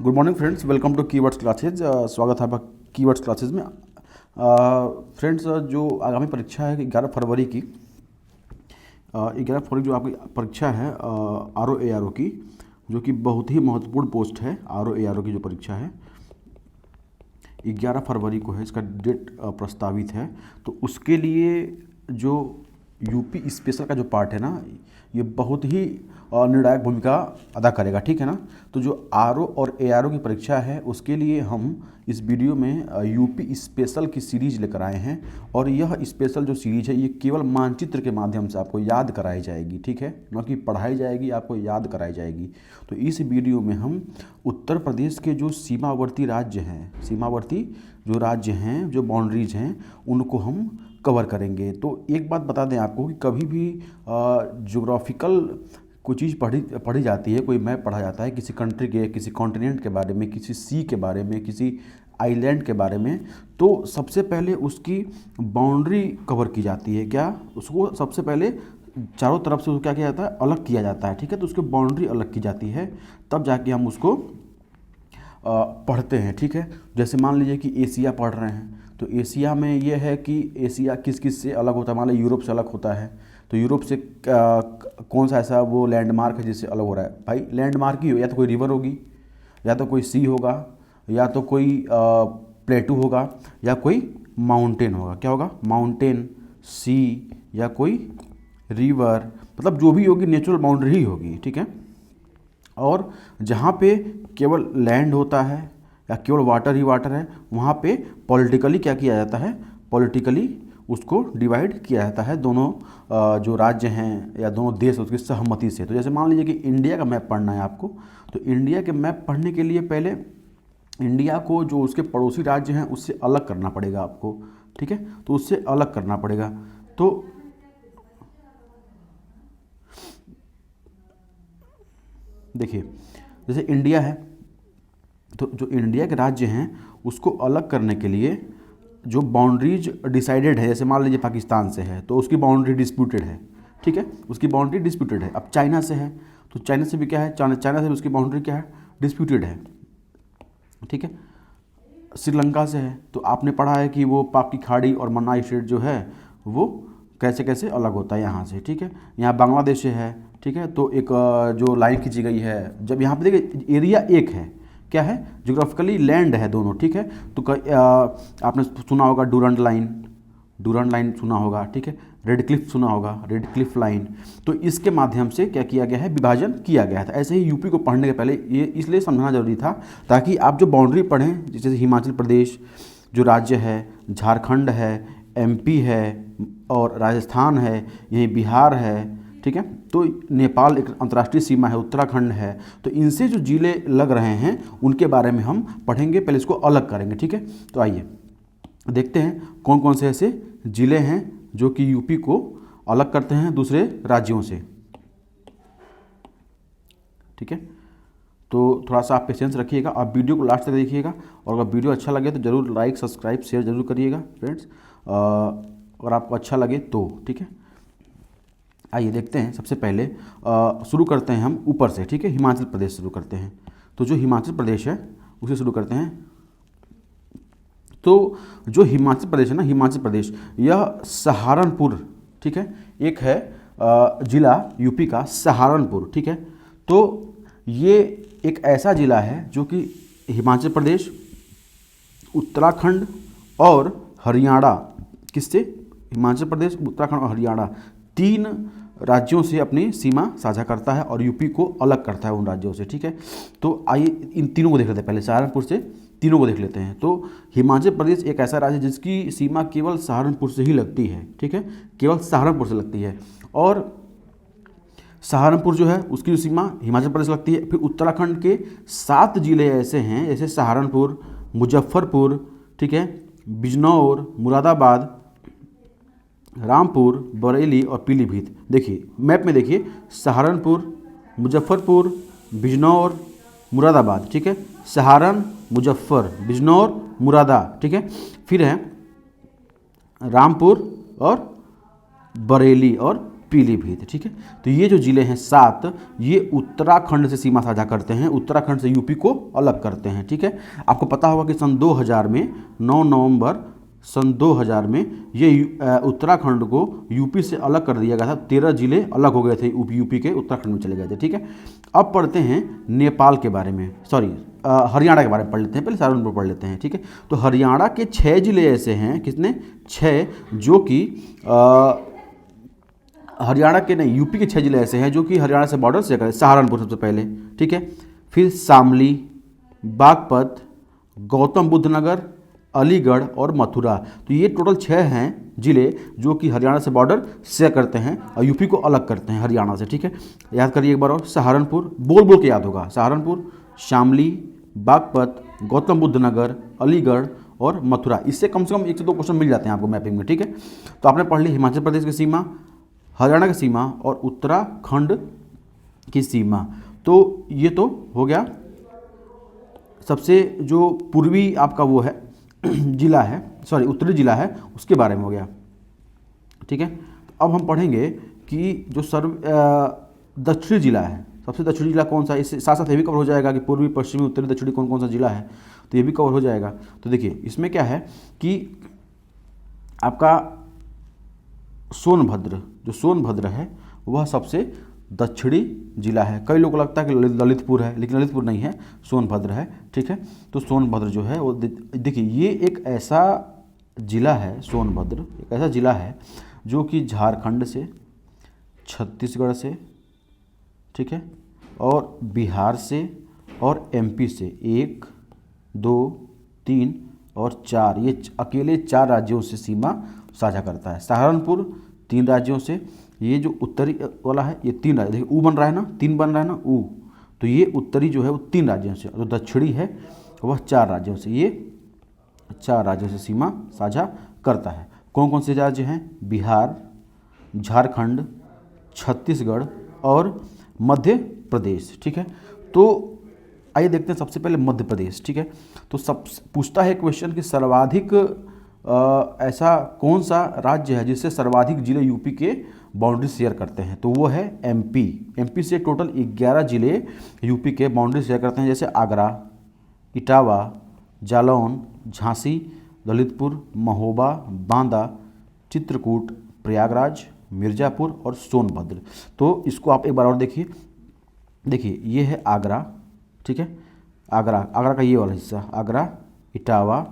Good morning friends, welcome to Keywords classes. स्वागत है आपका कीवर्ड्स क्लासेज में। फ्रेंड्स, जो आगामी परीक्षा है 11 फरवरी की, 11 फरवरी जो आपकी परीक्षा है RO ARO की, जो कि बहुत ही महत्वपूर्ण पोस्ट है। RO ARO की जो परीक्षा है 11 फरवरी को है, इसका डेट प्रस्तावित है। तो उसके लिए जो यूपी स्पेशल का जो पार्ट है ना, ये बहुत ही निर्णायक भूमिका अदा करेगा, ठीक है ना। तो जो RO और ARO की परीक्षा है उसके लिए हम इस वीडियो में यूपी स्पेशल की सीरीज लेकर आए हैं। और यह स्पेशल जो सीरीज है ये केवल मानचित्र के माध्यम से आपको याद कराई जाएगी, ठीक है, न कि पढ़ाई जाएगी, आपको याद कराई जाएगी। तो इस वीडियो में हम उत्तर प्रदेश के जो सीमावर्ती राज्य हैं, सीमावर्ती जो राज्य हैं, जो बाउंड्रीज हैं, उनको हम कवर करेंगे। तो एक बात बता दें आपको कि कभी भी ज्योग्राफिकल कोई चीज़ पढ़ी जाती है, कोई मैप पढ़ा जाता है किसी कंट्री के, किसी कॉन्टिनेंट के बारे में, किसी सी के बारे में, किसी आइलैंड के बारे में, तो सबसे पहले उसकी बाउंड्री कवर की जाती है। क्या उसको सबसे पहले चारों तरफ से क्या किया जाता है, अलग किया जाता है, ठीक है। तो उसकी बाउंड्री अलग की जाती है, तब जाके हम उसको पढ़ते हैं, ठीक है। जैसे मान लीजिए कि एशिया पढ़ रहे हैं, तो एशिया में ये है कि एशिया किस किस से अलग होता है। मान लीजिए यूरोप से अलग होता है, तो यूरोप से कौन सा ऐसा वो लैंडमार्क है जिससे अलग हो रहा है। भाई लैंडमार्क ही हो, या तो कोई रिवर होगी, या तो कोई सी होगा, या तो कोई प्लेटू होगा, या कोई माउंटेन होगा। क्या होगा? माउंटेन, सी, या कोई रिवर, मतलब जो भी होगी नेचुरल बाउंड्री ही होगी, ठीक है। और जहाँ पे केवल लैंड होता है या केवल वाटर ही वाटर है, वहाँ पे पॉलिटिकली क्या किया जाता है, पॉलिटिकली उसको डिवाइड किया जाता है, दोनों जो राज्य हैं या दोनों देश उसकी सहमति से। तो जैसे मान लीजिए कि इंडिया का मैप पढ़ना है आपको, तो इंडिया के मैप पढ़ने के लिए पहले इंडिया को जो उसके पड़ोसी राज्य हैं उससे अलग करना पड़ेगा आपको, ठीक है। तो उससे अलग करना पड़ेगा। तो देखिए, जैसे इंडिया है, तो जो इंडिया के राज्य हैं उसको अलग करने के लिए जो बाउंड्रीज डिसाइडेड है, जैसे मान लीजिए पाकिस्तान से है तो उसकी बाउंड्री डिस्प्यूटेड है, ठीक है, उसकी बाउंड्री डिस्प्यूटेड है। अब चाइना से है तो चाइना से भी क्या है, चाइना से भी उसकी बाउंड्री क्या है, डिस्प्यूटेड है, ठीक है। श्रीलंका से है तो आपने पढ़ा है कि वो पाक की खाड़ी और मन्ना स्टेट जो है वो कैसे कैसे अलग होता है यहाँ से, ठीक है। यहाँ बांग्लादेश से है, ठीक है। तो एक जो लाइन खींची गई है, जब यहाँ पे देखिए एरिया एक है, क्या है, ज्योग्राफिकली लैंड है दोनों, ठीक है। तो आपने सुना होगा डूरंड लाइन, डूरंड लाइन सुना होगा, ठीक है। रेड क्लिफ सुना होगा, रेड क्लिफ लाइन। तो इसके माध्यम से क्या किया गया है, विभाजन किया गया था। ऐसे ही यूपी को पढ़ने के पहले ये इसलिए समझना जरूरी था ताकि आप जो बाउंड्री पढ़ें, जैसे हिमाचल प्रदेश जो राज्य है, झारखंड है, MP है, और राजस्थान है, यहीं बिहार है, ठीक है। तो नेपाल एक अंतर्राष्ट्रीय सीमा है, उत्तराखंड है। तो इनसे जो जिले लग रहे हैं उनके बारे में हम पढ़ेंगे, पहले इसको अलग करेंगे, ठीक है। तो आइए देखते हैं कौन कौन से ऐसे जिले हैं जो कि यूपी को अलग करते हैं दूसरे राज्यों से, ठीक है। तो थोड़ा सा आप पेशेंस रखिएगा, आप वीडियो को लास्ट तक देखिएगा, और अगर वीडियो अच्छा लगे तो ज़रूर लाइक, सब्सक्राइब, शेयर जरूर करिएगा फ्रेंड्स, अगर आपको अच्छा लगे तो, ठीक है। आइए देखते हैं, सबसे पहले शुरू करते हैं हम ऊपर से, ठीक है। हिमाचल प्रदेश शुरू करते हैं। तो जो हिमाचल प्रदेश है उसे शुरू करते हैं। तो जो हिमाचल प्रदेश है ना, हिमाचल प्रदेश यह सहारनपुर, ठीक है, एक है जिला यूपी का सहारनपुर, ठीक है। तो ये एक ऐसा ज़िला है जो कि हिमाचल प्रदेश, उत्तराखंड और हरियाणा, किससे, हिमाचल प्रदेश, उत्तराखंड और हरियाणा, 3 राज्यों से अपनी सीमा साझा करता है और यूपी को अलग करता है उन राज्यों से, ठीक है। तो आइए इन तीनों को देख लेते हैं, पहले सहारनपुर से तीनों को देख लेते हैं। तो हिमाचल प्रदेश एक ऐसा राज्य है जिसकी सीमा केवल सहारनपुर से ही लगती है, ठीक है, केवल सहारनपुर से लगती है। और सहारनपुर जो है उसकी जो सीमा हिमाचल प्रदेश लगती है। फिर उत्तराखंड के 7 जिले ऐसे हैं, जैसे सहारनपुर, मुजफ्फरपुर, ठीक है, बिजनौर, मुरादाबाद, रामपुर, बरेली और पीलीभीत। देखिए मैप में देखिए, सहारनपुर, मुजफ्फरपुर, बिजनौर, मुरादाबाद, ठीक है, सहारन, मुजफ्फर, बिजनौर, मुरादा, ठीक है। फिर है रामपुर और बरेली और पीलीभीत, ठीक है। तो ये जो ज़िले हैं 7, ये उत्तराखंड से सीमा साझा करते हैं, उत्तराखंड से यूपी को अलग करते हैं, ठीक है। आपको पता होगा कि सन 2000 में 9 नवंबर सन 2000 में ये उत्तराखंड को यूपी से अलग कर दिया गया था। 13 जिले अलग हो गए थे, यूपी के उत्तराखंड में चले गए थे, ठीक है। अब पढ़ते हैं नेपाल के बारे में, सॉरी हरियाणा के बारे में पढ़ लेते हैं, पहले सहारनपुर पढ़ लेते हैं, ठीक है। तो हरियाणा के 6 जिले ऐसे हैं, कितने 6, जो कि हरियाणा के नहीं, यूपी के 6 जिले ऐसे हैं जो कि हरियाणा से बॉर्डर से करें। सहारनपुर सबसे पहले, ठीक है, फिर शामली, बागपत, गौतम बुद्ध नगर, अलीगढ़ और मथुरा। तो ये टोटल 6 हैं जिले जो कि हरियाणा से बॉर्डर शेयर करते हैं और यूपी को अलग करते हैं हरियाणा से, ठीक है। याद करिए एक बार और, सहारनपुर बोल बोल के याद होगा, सहारनपुर, शामली, बागपत, गौतम बुद्ध नगर, अलीगढ़ और मथुरा। इससे कम से कम 1 से 2 क्वेश्चन मिल जाते हैं आपको मैपिंग में, ठीक है। तो आपने पढ़ ली हिमाचल प्रदेश की सीमा, हरियाणा की सीमा और उत्तराखंड की सीमा। तो ये तो हो गया सबसे जो पूर्वी आपका वो है जिला है, सॉरी उत्तरी जिला है, उसके बारे में हो गया, ठीक है। अब हम पढ़ेंगे कि जो दक्षिणी जिला है, सबसे दक्षिणी जिला कौन सा है, इससे साथ साथ ये भी कवर हो जाएगा कि पूर्वी पश्चिमी उत्तरी दक्षिणी कौन कौन सा जिला है, तो ये भी कवर हो जाएगा। तो देखिए इसमें क्या है कि आपका सोनभद्र, जो सोनभद्र है वह सबसे दक्षिणी जिला है। कई लोगों को लगता है कि ललितपुर है, लेकिन ललितपुर नहीं है, सोनभद्र है, ठीक है। तो सोनभद्र जो है वो देखिए ये एक ऐसा जिला है, सोनभद्र एक ऐसा जिला है जो कि झारखंड से, छत्तीसगढ़ से, ठीक है, और बिहार से और एमपी से 1, 2, 3 और 4, ये अकेले 4 राज्यों से सीमा साझा करता है। सहारनपुर 3 राज्यों से, ये जो उत्तरी वाला है ये 3 राज्य, देखिए ऊ बन रहा है ना, 3 बन रहा है ना ऊ, तो ये उत्तरी जो है वो 3 राज्यों से, जो दक्षिणी है वह 4 राज्यों से, ये 4 राज्यों से सीमा साझा करता है। कौन कौन से राज्य हैं, बिहार, झारखंड, छत्तीसगढ़ और मध्य प्रदेश, ठीक है। तो आइए देखते हैं सबसे पहले मध्य प्रदेश, ठीक है। तो सब पूछता है क्वेश्चन कि सर्वाधिक ऐसा कौन सा राज्य है जिससे सर्वाधिक जिले यूपी के बाउंड्री शेयर करते हैं, तो वो है एमपी। एमपी से टोटल 11 जिले यूपी के बाउंड्री शेयर करते हैं, जैसे आगरा, इटावा, जालौन, झांसी, ललितपुर, महोबा, बांदा, चित्रकूट, प्रयागराज, मिर्ज़ापुर और सोनभद्र। तो इसको आप एक बार और देखिए, देखिए ये है आगरा, ठीक है, आगरा, आगरा का ये वाला हिस्सा, आगरा, इटावा,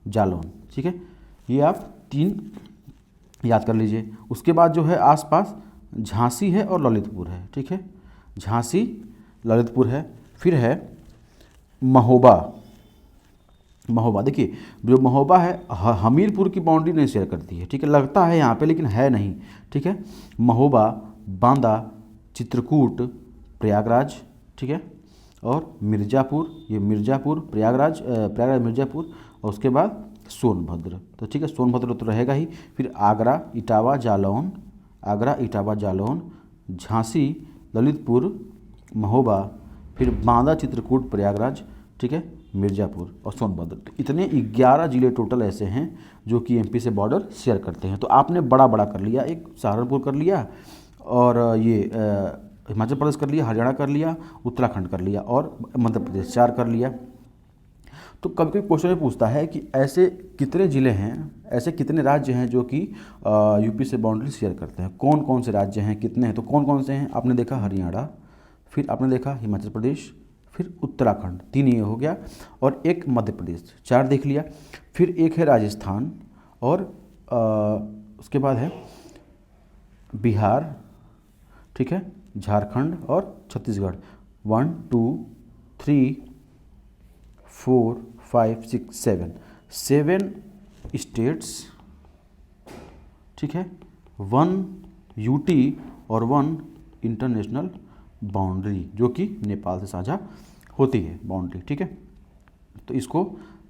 जालौन, ठीक है, ये आप 3 याद कर लीजिए। उसके बाद जो है आसपास झांसी है और ललितपुर है, ठीक है, झांसी, ललितपुर है। फिर है महोबा, महोबा देखिए जो महोबा है हमीरपुर की बाउंड्री नहीं शेयर करती है, ठीक है, लगता है यहाँ पे लेकिन है नहीं, ठीक है। महोबा, बांदा, चित्रकूट, प्रयागराज, ठीक है, और मिर्ज़ापुर, ये मिर्ज़ापुर, प्रयागराज, प्रयागराज मिर्ज़ापुर, और उसके बाद सोनभद्र। तो ठीक है, सोनभद्र तो रहेगा ही। फिर आगरा, इटावा, जालौन, आगरा, इटावा, जालौन, झांसी, ललितपुर, महोबा, फिर बांदा, चित्रकूट, प्रयागराज, ठीक है, मिर्ज़ापुर और सोनभद्र। तो इतने 11 जिले टोटल ऐसे हैं जो कि एमपी से बॉर्डर शेयर करते हैं। तो आपने बड़ा बड़ा कर लिया, एक सहारनपुर कर लिया, और ये हिमाचल प्रदेश कर लिया, हरियाणा कर लिया, उत्तराखंड कर लिया, और मध्य प्रदेश 4 कर लिया। तो कभी कभी क्वेश्चन में पूछता है कि ऐसे कितने ज़िले हैं, ऐसे कितने राज्य हैं जो कि यूपी से बाउंड्री शेयर करते हैं, कौन कौन से राज्य हैं, कितने हैं। तो कौन कौन से हैं, आपने देखा हरियाणा, फिर आपने देखा हिमाचल प्रदेश, फिर उत्तराखंड, 3 ये हो गया, और एक मध्य प्रदेश, 4 देख लिया। फिर एक है राजस्थान, और उसके बाद है बिहार, ठीक है, झारखंड और छत्तीसगढ़। 1 2 3 4 5 6 7 स्टेट्स, ठीक है, 1 यूटी और 1 इंटरनेशनल बाउंड्री जो कि नेपाल से साझा होती है बाउंड्री, ठीक है। तो इसको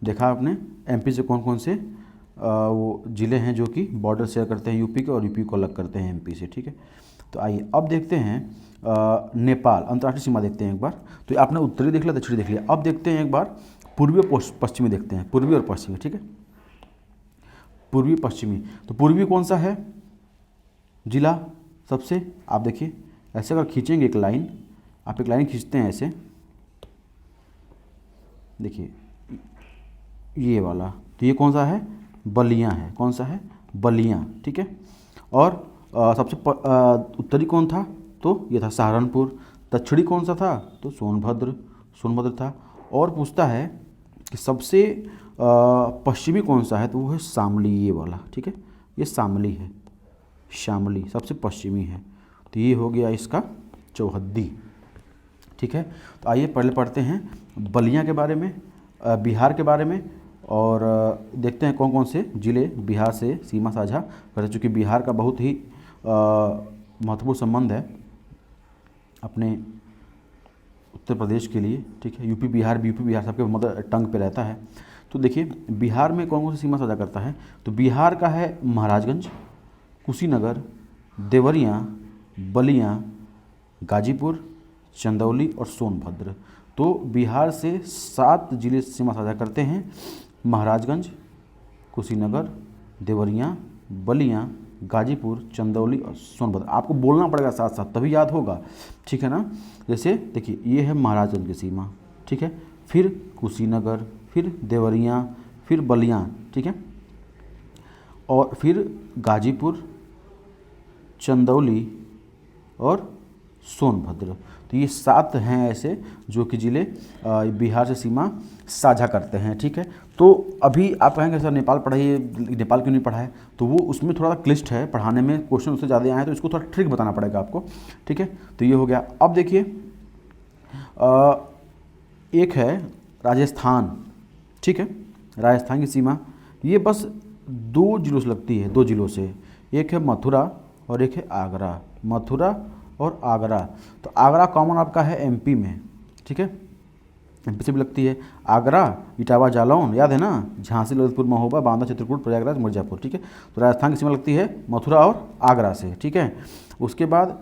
देखा आपने, एमपी से कौन कौन से वो ज़िले हैं जो कि बॉर्डर शेयर करते हैं यूपी के, और यूपी को अलग करते हैं एमपी से, ठीक है। तो आइए अब देखते हैं नेपाल अंतर्राष्ट्रीय सीमा देखते हैं एक बार। तो आपने उत्तरी देख लिया, दक्षिणी देख लिया, अब देखते हैं एक बार पूर्वी और पश्चिमी देखते हैं, पूर्वी और पश्चिमी, ठीक है, पूर्वी पश्चिमी। तो पूर्वी कौन सा है जिला, सबसे आप देखिए ऐसे अगर खींचेंगे एक लाइन, आप एक लाइन खींचते हैं ऐसे, देखिए ये वाला, तो ये कौन सा है, बलिया है, कौन सा है, बलिया, ठीक है। और सबसे उत्तरी कौन था, तो ये था सहारनपुर। दक्षिणी कौन सा था, तो सोनभद्र था। और पूछता है कि सबसे पश्चिमी कौन सा है, तो वो है शामली, ये वाला, ठीक है, ये शामली है, शामली सबसे पश्चिमी है। तो ये हो गया इसका चौहद्दी, ठीक है। तो आइए पहले पढ़ते हैं बलिया के बारे में, बिहार के बारे में, और देखते हैं कौन कौन से ज़िले बिहार से सीमा साझा करते, चूँकि बिहार का बहुत ही महत्वपूर्ण संबंध है अपने उत्तर प्रदेश के लिए, ठीक है। यूपी बिहार सबके मदर टंग पे रहता है। तो देखिए बिहार में कौन कौन सी सीमा साझा करता है, तो बिहार का है महाराजगंज, कुशीनगर, देवरिया, बलिया, गाजीपुर, चंदौली और सोनभद्र। तो बिहार से 7 जिले सीमा साझा करते हैं, महाराजगंज, कुशीनगर, देवरिया, बलिया, गाजीपुर, चंदौली और सोनभद्र। आपको बोलना पड़ेगा साथ साथ, तभी याद होगा, ठीक है ना। जैसे देखिए ये है महाराजगंज की सीमा, ठीक है, फिर कुशीनगर, फिर देवरिया, फिर बलिया, ठीक है, और फिर गाजीपुर, चंदौली और सोनभद्र। तो ये 7 हैं ऐसे जो कि ज़िले बिहार से सीमा साझा करते हैं, ठीक है। तो अभी आप कहेंगे सर नेपाल पढ़ाइए, नेपाल क्यों नहीं पढ़ा है, तो वो उसमें थोड़ा क्लिष्ट है पढ़ाने में, क्वेश्चन उससे ज़्यादा आए हैं, तो इसको थोड़ा ट्रिक बताना पड़ेगा आपको, ठीक है। तो ये हो गया। अब देखिए एक है राजस्थान, ठीक है, राजस्थान की सीमा, ये बस 2 जिलों से लगती है, 2 जिलों से, एक है मथुरा और एक है आगरा, मथुरा और आगरा। तो आगरा कॉमन आपका है एमपी में, ठीक है, एमपी से भी लगती है। आगरा, इटावा, जालौन, याद है ना, झांसी, ललितपुर, महोबा, बांदा, चित्रकूट, प्रयागराज, मिर्जापुर, ठीक है। तो राजस्थान की सीमा लगती है मथुरा और आगरा से, ठीक है। उसके बाद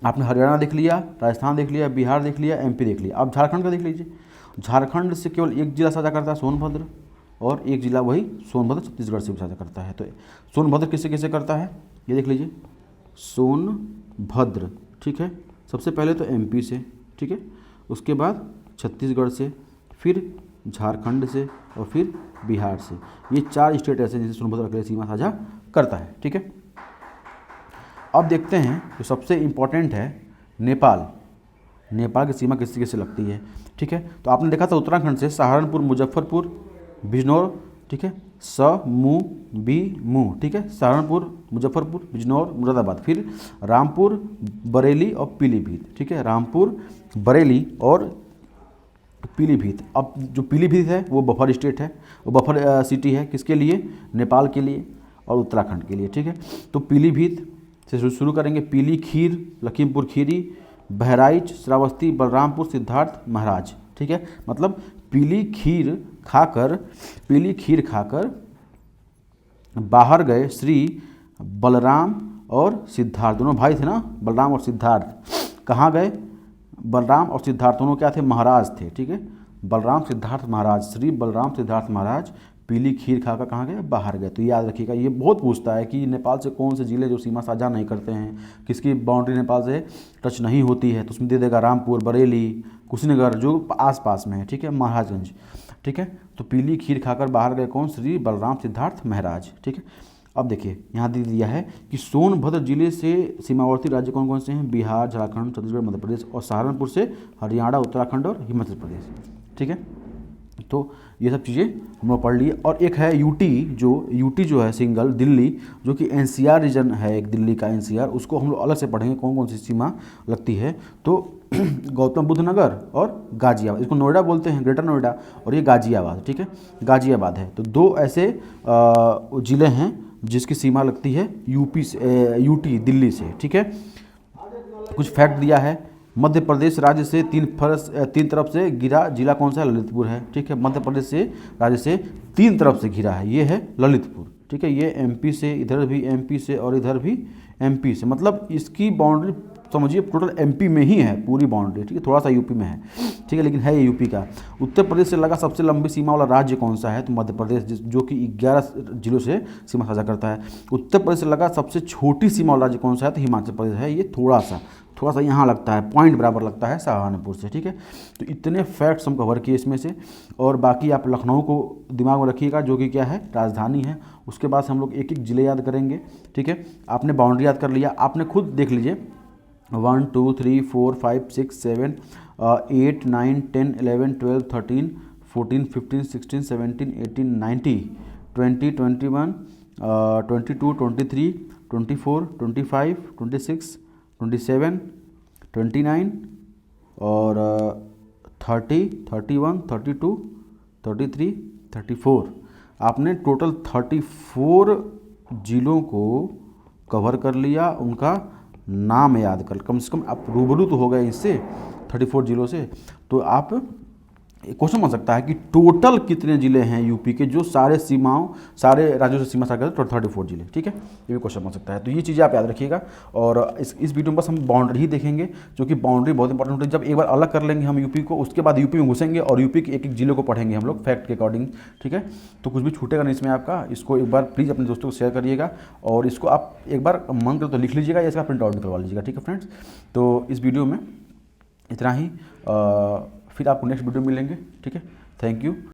आपने हरियाणा देख लिया, राजस्थान देख लिया, बिहार देख लिया, एमपी देख लिया। अब झारखंड का देख लीजिए, झारखंड से केवल एक जिला साझा करता है सोनभद्र, और एक जिला वही सोनभद्र छत्तीसगढ़ से भी साझा करता है। तो सोनभद्र किससे किससे करता है, ये देख लीजिए, सोनभद्र, ठीक है, सबसे पहले तो एमपी से, ठीक है, उसके बाद छत्तीसगढ़ से, फिर झारखंड से और फिर बिहार से। ये 4 स्टेट ऐसे जिनसे सोनभद्र अकेले सीमा साझा करता है, ठीक है। अब देखते हैं जो सबसे इम्पोर्टेंट है नेपाल, नेपाल की सीमा किससे किससे लगती है, ठीक है। तो आपने देखा था उत्तराखंड से सहारनपुर, मुजफ्फरपुर, बिजनौर, ठीक है, मू, ठीक है, सहारनपुर, मुजफ्फरपुर, बिजनौर, मुरादाबाद, फिर रामपुर, बरेली और पीलीभीत, ठीक है, रामपुर, बरेली और पीलीभीत। अब जो पीलीभीत है वो बफर स्टेट है, वो बफर सिटी है, किसके लिए, नेपाल के लिए और उत्तराखंड के लिए, ठीक है। तो पीलीभीत से शुरू करेंगे, पीली खीर, लखीमपुर खीरी, बहराइच, श्रावस्ती, बलरामपुर, सिद्धार्थ, महाराज, ठीक है। मतलब पीली खीर खाकर बाहर गए श्री बलराम और सिद्धार्थ, दोनों भाई थे ना, बलराम और सिद्धार्थ। कहाँ गए, बलराम और सिद्धार्थ दोनों क्या थे, महाराज थे, ठीक है, बलराम सिद्धार्थ महाराज, श्री बलराम सिद्धार्थ महाराज पीली खीर खाकर कहाँ गए, बाहर गए। तो याद रखिएगा, ये बहुत पूछता है कि नेपाल से कौन से ज़िले जो सीमा साझा नहीं करते हैं, किसकी बाउंड्री नेपाल से टच नहीं होती है, तो उसमें दे देगा रामपुर, बरेली, कुशीनगर जो आसपास में है, ठीक है, महाराजगंज, ठीक है। तो पीली खीर खाकर बाहर गए कौन, श्री बलराम सिद्धार्थ महाराज, ठीक है। अब देखिए यहाँ दे दिया है कि सोनभद्र जिले से सीमावर्ती राज्य कौन कौन से हैं, बिहार, झारखंड, छत्तीसगढ़, मध्य प्रदेश, और सहारनपुर से हरियाणा, उत्तराखंड और हिमाचल प्रदेश, ठीक है। तो ये सब चीज़ें हम लोग पढ़ लिए। और एक है यूटी जो है सिंगल दिल्ली, जो कि एनसीआर रीजन है, एक दिल्ली का एनसीआर, उसको हम लोग अलग से पढ़ेंगे कौन कौन सी सीमा लगती है। तो गौतम बुद्ध नगर और गाजियाबाद, इसको नोएडा बोलते हैं, ग्रेटर नोएडा, और ये गाजियाबाद, ठीक है, गाजियाबाद है। तो 2 ऐसे ज़िले हैं जिसकी सीमा लगती है यूटी दिल्ली से, ठीक है। कुछ फैक्ट दिया है, मध्य प्रदेश राज्य से 3 तरफ से घिरा जिला कौन सा है, ललितपुर है, ठीक है। मध्य प्रदेश से राज्य से 3 तरफ से घिरा है, ये है ललितपुर, ठीक है। ये एमपी से, इधर भी एमपी से और इधर भी एमपी से, मतलब इसकी बाउंड्री समझिए टोटल एमपी में ही है पूरी बाउंड्री, ठीक है, थोड़ा सा यूपी में है, ठीक है, लेकिन है ये यूपी का। उत्तर प्रदेश से लगा सबसे लंबी सीमा वाला राज्य कौन सा है? तो मध्य प्रदेश, जो कि 11 जिलों से सीमा साझा करता है। उत्तर प्रदेश से लगा सबसे छोटी सीमा वाला राज्य कौन सा है? तो हिमाचल प्रदेश है। ये थोड़ा सा यहाँ लगता है, पॉइंट बराबर लगता है सहारनपुर से, ठीक है। तो इतने फैक्ट्स हम कवर किए इसमें से, और बाकी आप लखनऊ को दिमाग में रखिएगा, जो कि क्या है, राजधानी है। उसके बाद हम लोग एक एक ज़िले याद करेंगे, ठीक है। आपने बाउंड्री याद कर लिया, आपने खुद देख लीजिए 1 2 3 4 5 6 7 8 9 10 11 12 13 14 15 16 17 18 19 20 21 22 23 24 25 26 27 29 और 30 31 32 33 34। आपने टोटल 34 जिलों को कवर कर लिया, उनका नाम याद कर, कम से कम आप रूबरू तो हो गए इससे 34 जिलों से। तो आप क्वेश्चन बन सकता है कि टोटल कितने ज़िले हैं यूपी के जो सारे राज्यों से सीमा साझा करते हैं? 34 जिले, ठीक है, ये भी क्वेश्चन बन सकता है। तो ये चीज़ें आप याद रखिएगा। और इस वीडियो में बस हम बाउंड्री ही देखेंगे, जो कि बाउंड्री बहुत इंपॉर्टेंट होती है। जब एक बार अलग कर लेंगे हम यूपी को, उसके बाद यूपी में घुसेंगे और यूपी के एक एक जिले को पढ़ेंगे हम लोग फैक्ट के अकॉर्डिंग, ठीक है। तो कुछ भी छूटेगा नहीं इसमें आपका। इसको एक बार प्लीज़ अपने दोस्तों को शेयर करिएगा, और इसको आप एक बार मन करो तो लिख लीजिएगा या इसका प्रिंट आउट निकलवा लीजिएगा, ठीक है फ्रेंड्स। तो इस वीडियो में इतना ही, फिर आपको नेक्स्ट वीडियो मिलेंगे, ठीक है। Thank you.